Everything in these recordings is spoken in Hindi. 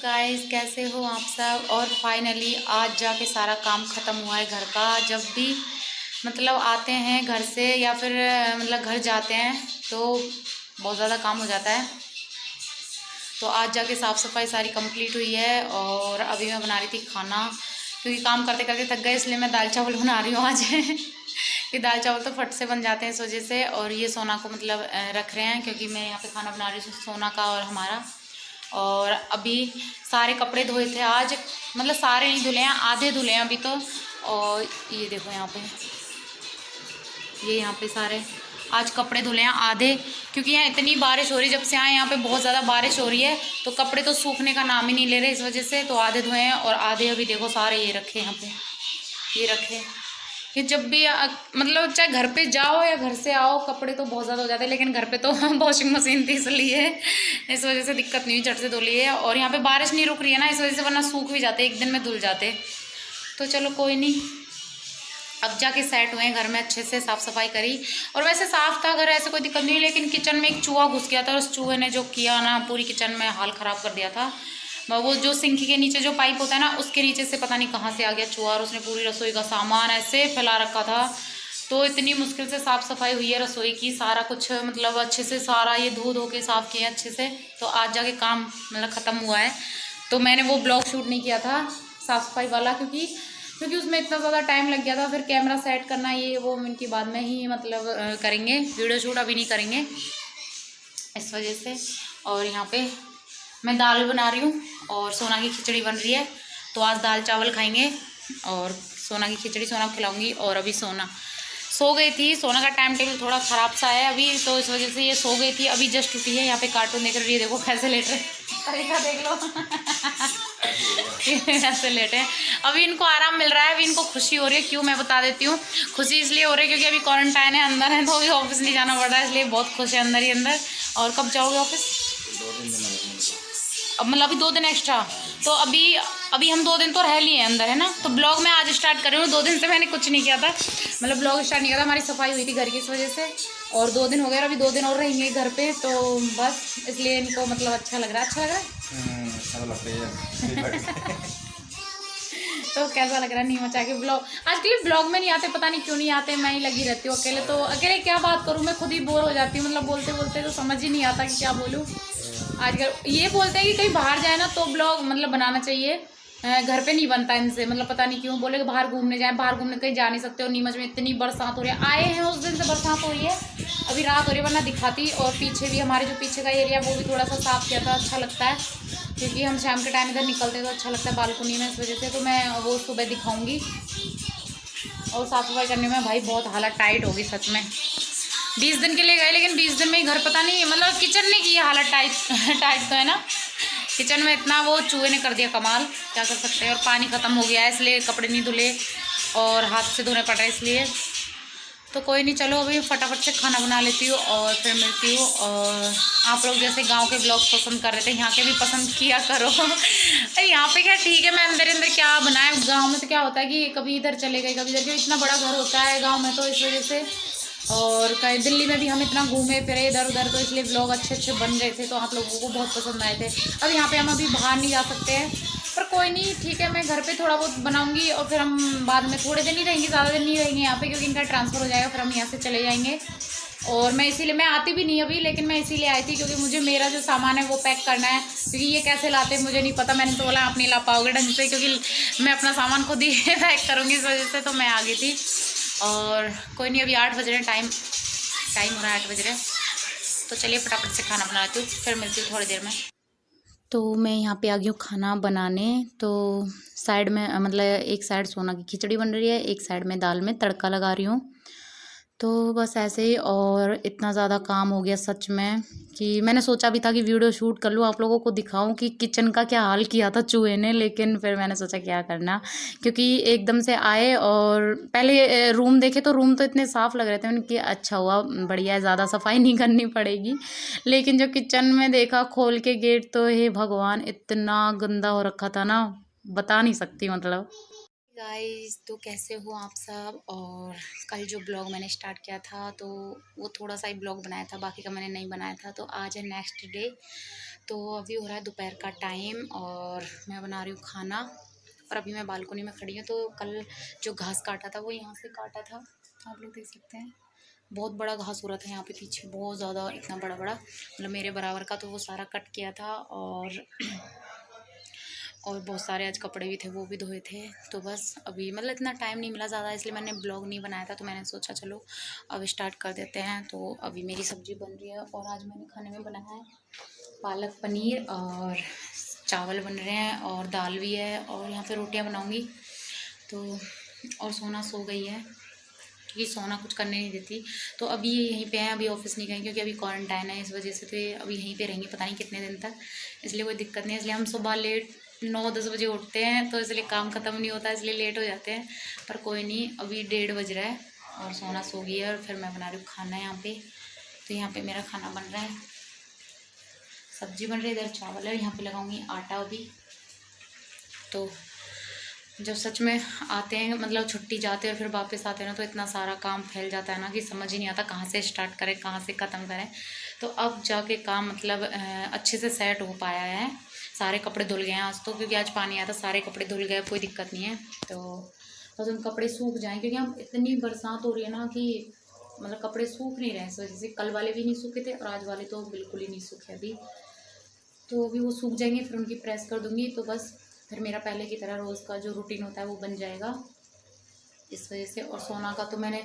गाइस, कैसे हो आप सब। और फाइनली आज जाके सारा काम ख़त्म हुआ है घर का। जब भी मतलब आते हैं घर से या फिर मतलब घर जाते हैं तो बहुत ज़्यादा काम हो जाता है। तो आज जाके साफ़ सफाई सारी कंप्लीट हुई है और अभी मैं बना रही थी खाना, क्योंकि काम करते करते थक गए, इसलिए मैं दाल चावल बना रही हूँ आज कि दाल चावल तो फट से बन जाते हैं इस वजह से। और ये सोना को मतलब रख रहे हैं, क्योंकि मैं यहाँ पे खाना बना रही हूँ सोना का और हमारा। और अभी सारे कपड़े धोए थे आज, मतलब सारे नहीं धुले हैं, आधे धुले हैं अभी तो। और ये देखो यहाँ पे, ये यहाँ पे सारे आज कपड़े धुले हैं आधे, क्योंकि यहाँ इतनी बारिश हो रही है। जब से आए यहाँ पे बहुत ज़्यादा बारिश हो रही है, तो कपड़े तो सूखने का नाम ही नहीं ले रहे, इस वजह से तो आधे धोए हैं। और आधे अभी देखो सारे ये रखे यहाँ पे, ये रखे। कि जब भी मतलब चाहे घर पे जाओ या घर से आओ, कपड़े तो बहुत ज़्यादा हो जाते हैं। लेकिन घर पे तो वॉशिंग मशीन थी, इसलिए इस वजह से दिक्कत नहीं हुई, झट से धो लिए। और यहाँ पे बारिश नहीं रुक रही है ना, इस वजह से, वरना सूख भी जाते, एक दिन में धुल जाते। तो चलो कोई नहीं, अब जाके सेट हुए हैं घर में, अच्छे से साफ़ सफाई करी। और वैसे साफ़ था घर, ऐसे कोई दिक्कत नहीं, लेकिन किचन में एक चूहा घुस गया था, और उस चूहे ने जो किया ना, पूरी किचन में हाल ख़राब कर दिया था। वो जो सिंक के नीचे जो पाइप होता है ना, उसके नीचे से पता नहीं कहाँ से आ गया चूहा, और उसने पूरी रसोई का सामान ऐसे फैला रखा था। तो इतनी मुश्किल से साफ़ सफाई हुई है रसोई की, सारा कुछ मतलब अच्छे से सारा ये धो धो के साफ़ किया अच्छे से। तो आज जाके काम मतलब ख़त्म हुआ है। तो मैंने वो ब्लॉग शूट नहीं किया था साफ़ सफाई वाला, क्योंकि उसमें इतना ज़्यादा टाइम लग गया था। फिर कैमरा सेट करना, ये वो इनकी बाद में ही मतलब करेंगे, वीडियो शूट अभी नहीं करेंगे इस वजह से। और यहाँ पे मैं दाल बना रही हूँ और सोना की खिचड़ी बन रही है। तो आज दाल चावल खाएंगे और सोना की खिचड़ी सोना को खिलाऊंगी। और अभी सोना सो गई थी, सोना का टाइम टेबल थोड़ा ख़राब सा है अभी, तो इस वजह से ये सो गई थी, अभी जस्ट उठी है। यहाँ पे कार्टून देख रही है, देखो कैसे लेट रहे, तरीका देख लो ऐसे लेटे हैं। अभी इनको आराम मिल रहा है, अभी इनको खुशी हो रही है। क्यों, मैं बता देती हूँ। खुशी इसलिए हो रही है क्योंकि अभी क्वारंटाइन है, अंदर है, तो अभी ऑफिस नहीं जाना पड़ रहा है, इसलिए बहुत खुश है अंदर ही अंदर। और कब जाओगे ऑफिस? अब मतलब अभी 2 दिन एक्स्ट्रा, तो अभी हम 2 दिन तो रह लिए अंदर, है ना। तो ब्लॉग मैं आज स्टार्ट कर रही हूँ, 2 दिन से मैंने कुछ नहीं किया था, मतलब ब्लॉग स्टार्ट नहीं किया था, हमारी सफाई हुई थी घर की, इस वजह से। और 2 दिन हो गए, अभी 2 दिन और रहेंगे घर पे, तो बस इसलिए इनको मतलब अच्छा लग रहा है। अच्छा लग रहा है तो कैसा लग रहा है? नहीं मचा के ब्लॉग आजकल ब्लॉग में नहीं आते, पता नहीं क्यों नहीं आते, मैं ही लगी रहती हूँ अकेले। तो अकेले क्या बात करूँ, मैं खुद ही बोर हो जाती हूँ, मतलब बोलते बोलते तो समझ ही नहीं आता कि क्या बोलूँ। आजकल ये बोलते हैं कि कहीं बाहर जाए ना तो ब्लॉग मतलब बनाना चाहिए, घर पे नहीं बनता इनसे, मतलब पता नहीं क्यों। बोले कि बाहर घूमने जाए, बाहर घूमने कहीं जा नहीं सकते। और नीमच में इतनी बरसात हो रही है, आए हैं उस दिन से बरसात हो रही है, अभी रात हो रही है, वरना दिखाती। और पीछे भी हमारे जो पीछे का एरिया वो भी थोड़ा सा साफ़ किया था, अच्छा लगता है, क्योंकि हम शाम के टाइम इधर निकलते हैं तो अच्छा लगता है बालकनी में, इस वजह से। तो मैं वो सुबह दिखाऊंगी। और साफ़ सफाई करने में भाई बहुत हालत टाइट होगी सच में। 20 दिन के लिए गए, लेकिन 20 दिन में ही घर, पता नहीं मतलब किचन ने की हालत टाइट टाइट तो है ना, किचन में इतना वो चूहे ने कर दिया कमाल, क्या कर सकते हैं। और पानी ख़त्म हो गया है, इसलिए कपड़े नहीं धुले और हाथ से धोने पड़ रहे इसलिए। तो कोई नहीं, चलो अभी फटाफट से खाना बना लेती हूँ और फिर मिलती हूँ। और आप लोग जैसे गांव के ब्लॉग्स पसंद कर रहे थे, यहाँ के भी पसंद किया करो यहाँ पे क्या ठीक है, मैं अंदर अंदर क्या बनाए। गांव में तो क्या होता है कि कभी इधर चले गए, कभी इधर, क्योंकि इतना बड़ा घर होता है गाँव में, तो इस वजह से। और कहीं दिल्ली में भी हम इतना घूमे फिरे इधर उधर, तो इसलिए ब्लॉग अच्छे अच्छे बन रहे थे, तो आप लोगों को बहुत पसंद आए थे। अब यहाँ पे हम अभी बाहर नहीं जा सकते हैं, पर कोई नहीं, ठीक है, मैं घर पे थोड़ा बहुत बनाऊंगी। और फिर हम बाद में थोड़े दिन ही रहेंगे, ज़्यादा दिन नहीं रहेंगे यहाँ पे, क्योंकि इनका ट्रांसफ़र हो जाएगा, फिर हम यहाँ से चले जाएंगे। और मैं इसीलिए, मैं आती भी नहीं अभी, लेकिन मैं इसीलिए आई थी क्योंकि मुझे मेरा जो सामान है वो पैक करना है, क्योंकि ये कैसे लाते हैं मुझे नहीं पता। मैंने तो बोला आप नहीं ला पाओगे ढंग से, क्योंकि मैं अपना सामान खुद ही पैक करूँगी, इस वजह से तो मैं आ गई थी। और कोई नहीं, अभी 8 बज रहे हैं, टाइम हो रहा है 8 बज रहे हैं। तो चलिए फटाफट से खाना बनाती हूँ, फिर मिलती हूँ थोड़ी देर में। तो मैं यहाँ पे आ गई हूँ खाना बनाने। तो साइड में मतलब एक साइड सोना की खिचड़ी बन रही है, एक साइड में दाल में तड़का लगा रही हूँ। तो बस ऐसे ही, और इतना ज़्यादा काम हो गया सच में कि मैंने सोचा भी था कि वीडियो शूट कर लूँ, आप लोगों को दिखाऊं कि किचन का क्या हाल किया था चूहे ने। लेकिन फिर मैंने सोचा क्या करना, क्योंकि एकदम से आए और पहले रूम देखे तो रूम तो इतने साफ़ लग रहे थे, उनकी अच्छा हुआ बढ़िया है, ज़्यादा सफाई नहीं करनी पड़ेगी। लेकिन जो किचन में देखा खोल के गेट, तो हे भगवान, इतना गंदा हो रखा था ना, बता नहीं सकती मतलब। गाइस, तो कैसे हो आप सब। और कल जो ब्लॉग मैंने स्टार्ट किया था, तो वो थोड़ा सा ही ब्लॉग बनाया था, बाकी का मैंने नहीं बनाया था। तो आज है नेक्स्ट डे, तो अभी हो रहा है दोपहर का टाइम और मैं बना रही हूँ खाना। और अभी मैं बालकनी में खड़ी हूँ। तो कल जो घास काटा था वो यहाँ से काटा था, आप लोग देख सकते हैं। बहुत बड़ा घास हो रहा था यहाँ पे पीछे, बहुत ज़्यादा, इतना बड़ा बड़ा, मतलब मेरे बराबर का। तो वो सारा कट किया था और बहुत सारे आज कपड़े भी थे, वो भी धोए थे। तो बस अभी मतलब इतना टाइम नहीं मिला ज़्यादा, इसलिए मैंने ब्लॉग नहीं बनाया था। तो मैंने सोचा चलो अब स्टार्ट कर देते हैं। तो अभी मेरी सब्ज़ी बन रही है और आज मैंने खाने में बनाया है पालक पनीर, और चावल बन रहे हैं और दाल भी है, और यहाँ पे रोटियाँ बनाऊँगी। तो और सोना सो गई है क्योंकि सोना कुछ करने नहीं देती। तो अभी ये यहीं पे है, अभी ऑफिस नहीं गई क्योंकि अभी क्वारंटाइन है, इस वजह से तो ये अभी यहीं पे रहेंगी पता नहीं कितने दिन तक। इसलिए कोई दिक्कत नहीं है। इसलिए हम सुबह लेट 9-10 बजे उठते हैं, तो इसलिए काम ख़त्म नहीं होता, इसलिए लेट हो जाते हैं। पर कोई नहीं, अभी 1:30 बज रहा है और सोना सो गई है। और फिर मैं बना रही हूँ खाना यहाँ पे। तो यहाँ पे मेरा खाना बन रहा है, सब्जी बन रही है, इधर चावल है, यहाँ पे लगाऊंगी आटा अभी। तो जब सच में आते हैं, मतलब छुट्टी जाते हैं और फिर वापस आते हैं ना, तो इतना सारा काम फैल जाता है ना कि समझ ही नहीं आता कहाँ से स्टार्ट करें, कहाँ से ख़त्म करें। तो अब जाके काम मतलब अच्छे से सेट हो पाया है। सारे कपड़े धुल गए हैं आज तो, क्योंकि आज पानी आया था, सारे कपड़े धुल गए, कोई दिक्कत नहीं है। तो बस उन कपड़े सूख जाएँ, क्योंकि हम इतनी बरसात हो रही है ना कि मतलब कपड़े सूख नहीं रहे इस वजह से। कल वाले भी नहीं सूखे थे और आज वाले तो बिल्कुल ही नहीं सूखे अभी। तो अभी वो सूख जाएंगे, फिर उनकी प्रेस कर दूँगी। तो बस फिर मेरा पहले की तरह रोज़ का जो रूटीन होता है वो बन जाएगा इस वजह से। और सोना का तो मैंने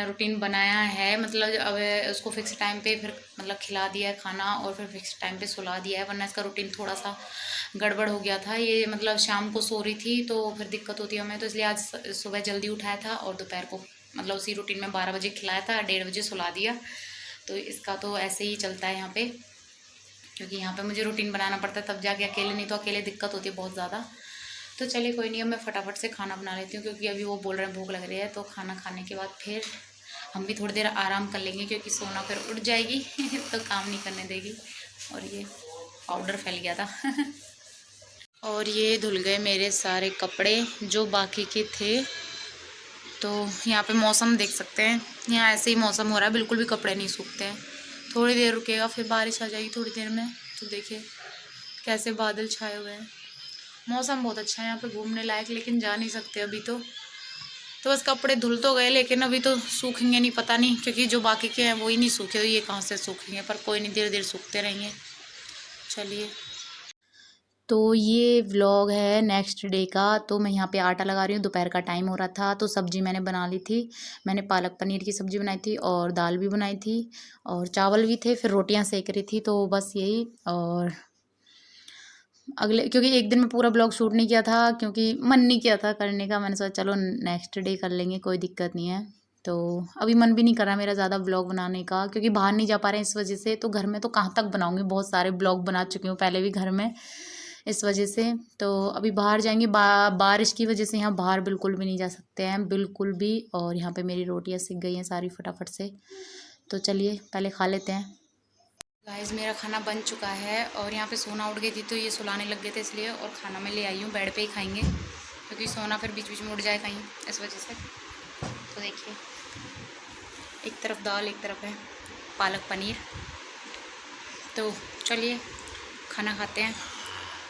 रूटीन बनाया है, मतलब अब उसको फिक्स टाइम पे फिर मतलब खिला दिया है खाना, और फिर फिक्स टाइम पे सुला दिया है। वरना इसका रूटीन थोड़ा सा गड़बड़ हो गया था। ये मतलब शाम को सो रही थी तो फिर दिक्कत होती है हमें, तो इसलिए आज सुबह जल्दी उठाया था और दोपहर को मतलब उसी रूटीन में 12 बजे खिलाया था, 1:30 बजे सुला दिया। तो इसका तो ऐसे ही चलता है यहाँ पे, क्योंकि यहाँ पे मुझे रूटीन बनाना पड़ता है तब जाके अकेले, नहीं तो अकेले दिक्कत होती है बहुत ज़्यादा। तो चलिए कोई नहीं, अब मैं फटाफट से खाना बना लेती हूँ, क्योंकि अभी वो बोल रहे हैं भूख लग रही है। तो खाना खाने के बाद फिर हम भी थोड़ी देर आराम कर लेंगे, क्योंकि सोना फिर उठ जाएगी तो काम नहीं करने देगी। और ये पाउडर फैल गया था और ये धुल गए मेरे सारे कपड़े जो बाकी के थे। तो यहाँ पे मौसम देख सकते हैं, यहाँ ऐसे ही मौसम हो रहा है, बिल्कुल भी कपड़े नहीं सूखते हैं। थोड़ी देर रुकेगा फिर बारिश आ जाएगी थोड़ी देर में। तो देखिए कैसे बादल छाए हुए हैं, मौसम बहुत अच्छा है यहाँ पे घूमने लायक, लेकिन जा नहीं सकते अभी तो बस कपड़े धुल तो गए, लेकिन अभी तो सूखेंगे नहीं, पता नहीं, क्योंकि जो बाकी के हैं वो ही नहीं सूखे, तो ये कहाँ से सूखेंगे। पर कोई नहीं, धीरे धीरे सूखते रहेंगे। चलिए, तो ये व्लॉग है नेक्स्ट डे का। तो मैं यहाँ पे आटा लगा रही हूँ, दोपहर का टाइम हो रहा था। तो सब्ज़ी मैंने बना ली थी, मैंने पालक पनीर की सब्ज़ी बनाई थी और दाल भी बनाई थी और चावल भी थे, फिर रोटियाँ सेक रही थी। तो बस यही। और अगले, क्योंकि एक दिन में पूरा ब्लॉग शूट नहीं किया था, क्योंकि मन नहीं किया था करने का। मैंने सोचा चलो नेक्स्ट डे कर लेंगे, कोई दिक्कत नहीं है। तो अभी मन भी नहीं कर रहा मेरा ज़्यादा ब्लॉग बनाने का, क्योंकि बाहर नहीं जा पा रहे हैं इस वजह से। तो घर में तो कहाँ तक बनाऊँगी, बहुत सारे ब्लॉग बना चुकी हूँ पहले भी घर में इस वजह से। तो अभी बाहर जाएंगे, बारिश की वजह से यहाँ बाहर बिल्कुल भी नहीं जा सकते हैं, बिल्कुल भी। और यहाँ पे मेरी रोटियाँ सिक गई हैं सारी फटाफट से। तो चलिए पहले खा लेते हैं। गाइस मेरा खाना बन चुका है और यहाँ पे सोना उठ गई थी, तो ये सुलाने लग गए थे इसलिए। और खाना मैं ले आई हूँ, बेड पे ही खाएंगे, क्योंकि सोना फिर बीच बीच में उठ जाए कहीं, इस वजह से। तो देखिए, एक तरफ दाल, एक तरफ है पालक पनीर। तो चलिए खाना खाते हैं,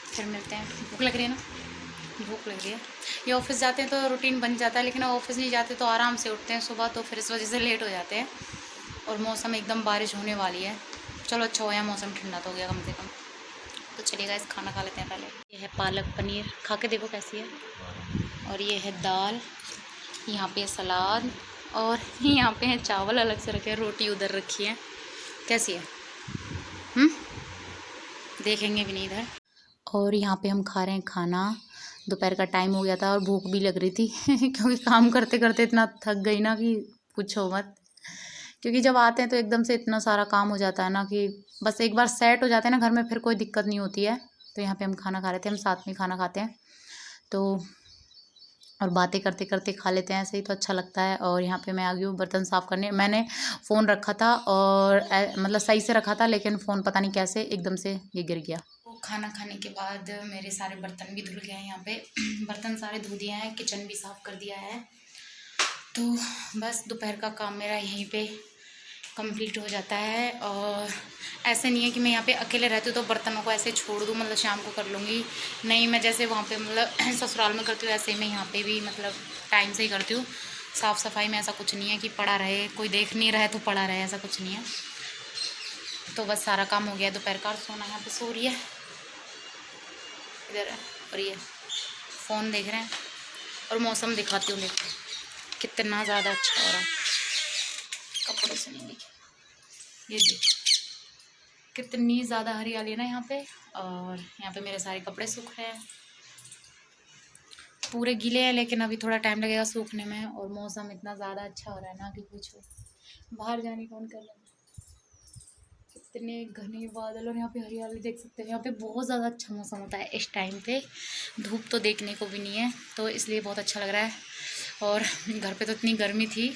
फिर मिलते हैं। भूख लग रही है ना, भूख लग रही है। ये ऑफिस जाते हैं तो रूटीन बन जाता है, लेकिन ऑफिस नहीं जाते तो आराम से उठते हैं सुबह, तो फिर इस वजह से लेट हो जाते हैं। और मौसम एकदम बारिश होने वाली है। चलो अच्छा हुआ, मौसम ठंडा तो हो गया कम से कम। तो चलिएगा, इस खाना खा लेते हैं पहले। ये है पालक पनीर, खा के देखो कैसी है। और ये है दाल, यहाँ पे सलाद, और यहाँ पे है चावल अलग से रखे हैं, रोटी उधर रखी है। कैसी है? देखेंगे भी नहीं इधर। और यहाँ पे हम खा रहे हैं खाना। दोपहर का टाइम हो गया था और भूख भी लग रही थी क्योंकि काम करते करते इतना थक गई ना कि पूछो मत। क्योंकि जब आते हैं तो एकदम से इतना सारा काम हो जाता है ना कि बस एक बार सेट हो जाते हैं ना घर में, फिर कोई दिक्कत नहीं होती है। तो यहाँ पे हम खाना खा रहे थे, हम साथ में खाना खाते हैं तो, और बातें करते करते खा लेते हैं, ऐसे ही तो अच्छा लगता है। और यहाँ पे मैं आ गई हूँ बर्तन साफ़ करने। मैंने फ़ोन रखा था और मतलब सही से रखा था, लेकिन फ़ोन पता नहीं कैसे एकदम से ये गिर गया। तो खाना खाने के बाद मेरे सारे बर्तन भी धुल गए हैं यहाँ पे बर्तन सारे धो दिए हैं, किचन भी साफ़ कर दिया है। तो बस दोपहर का काम मेरा यहीं पे कंप्लीट हो जाता है। और ऐसे नहीं है कि मैं यहाँ पे अकेले रहती हूँ तो बर्तनों को ऐसे छोड़ दूँ, मतलब शाम को कर लूँगी। नहीं, मैं जैसे वहाँ पे मतलब ससुराल में करती हूँ ऐसे ही मैं यहाँ पे भी मतलब टाइम से ही करती हूँ। साफ़ सफाई में ऐसा कुछ नहीं है कि पड़ा रहे, कोई देख नहीं रहे तो पड़ा रहे, ऐसा कुछ नहीं है। तो बस सारा काम हो गया। दोपहर का सोना यहाँ पे सो रही है इधर है, और ये फ़ोन देख रहे हैं। और मौसम दिखाती हूँ, देखो कितना ज़्यादा अच्छा हो रहा है। कपड़ों से नहीं दिखे, ये देखो कितनी ज़्यादा हरियाली है ना यहाँ पे। और यहाँ पे मेरे सारे कपड़े सूख रहे हैं, पूरे गीले हैं, लेकिन अभी थोड़ा टाइम लगेगा सूखने में। और मौसम इतना ज़्यादा अच्छा हो रहा है ना कि पूछो, बाहर जाने का मन कर रहा है। कितने घने बादल, और यहाँ पे हरियाली देख सकते हैं। यहाँ पे बहुत ज़्यादा अच्छा मौसम होता है इस टाइम पे, धूप तो देखने को भी नहीं है, तो इसलिए बहुत अच्छा लग रहा है। और घर पे तो इतनी गर्मी थी,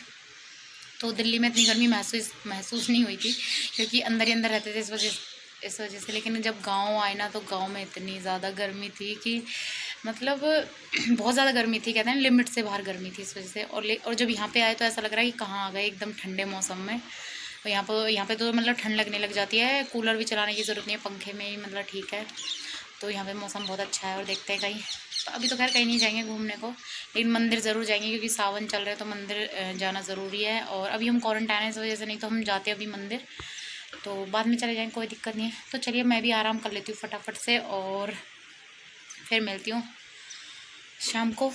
तो दिल्ली में इतनी गर्मी महसूस नहीं हुई थी, क्योंकि अंदर ही अंदर रहते थे इस वजह से। लेकिन जब गांव आए ना, तो गांव में इतनी ज़्यादा गर्मी थी कि मतलब बहुत ज़्यादा गर्मी थी, कहते हैं लिमिट से बाहर गर्मी थी, इस वजह से। और जब यहाँ पे आए तो ऐसा लग रहा है कि कहाँ आ गए एकदम ठंडे मौसम में। और यहाँ पे तो मतलब ठंड लगने लग जाती है, कूलर भी चलाने की ज़रूरत नहीं है, पंखे में ही मतलब ठीक है। तो यहाँ पे मौसम बहुत अच्छा है। और देखते हैं कहीं, तो अभी तो खैर कहीं नहीं जाएंगे घूमने को, लेकिन मंदिर ज़रूर जाएंगे, क्योंकि सावन चल रहा है तो मंदिर जाना ज़रूरी है। और अभी हम क्वारंटाइन है इस वजह से, नहीं तो हम जाते अभी मंदिर, तो बाद में चले जाएंगे, कोई दिक्कत नहीं है। तो चलिए मैं भी आराम कर लेती हूँ फटाफट से, और फिर मिलती हूँ शाम को।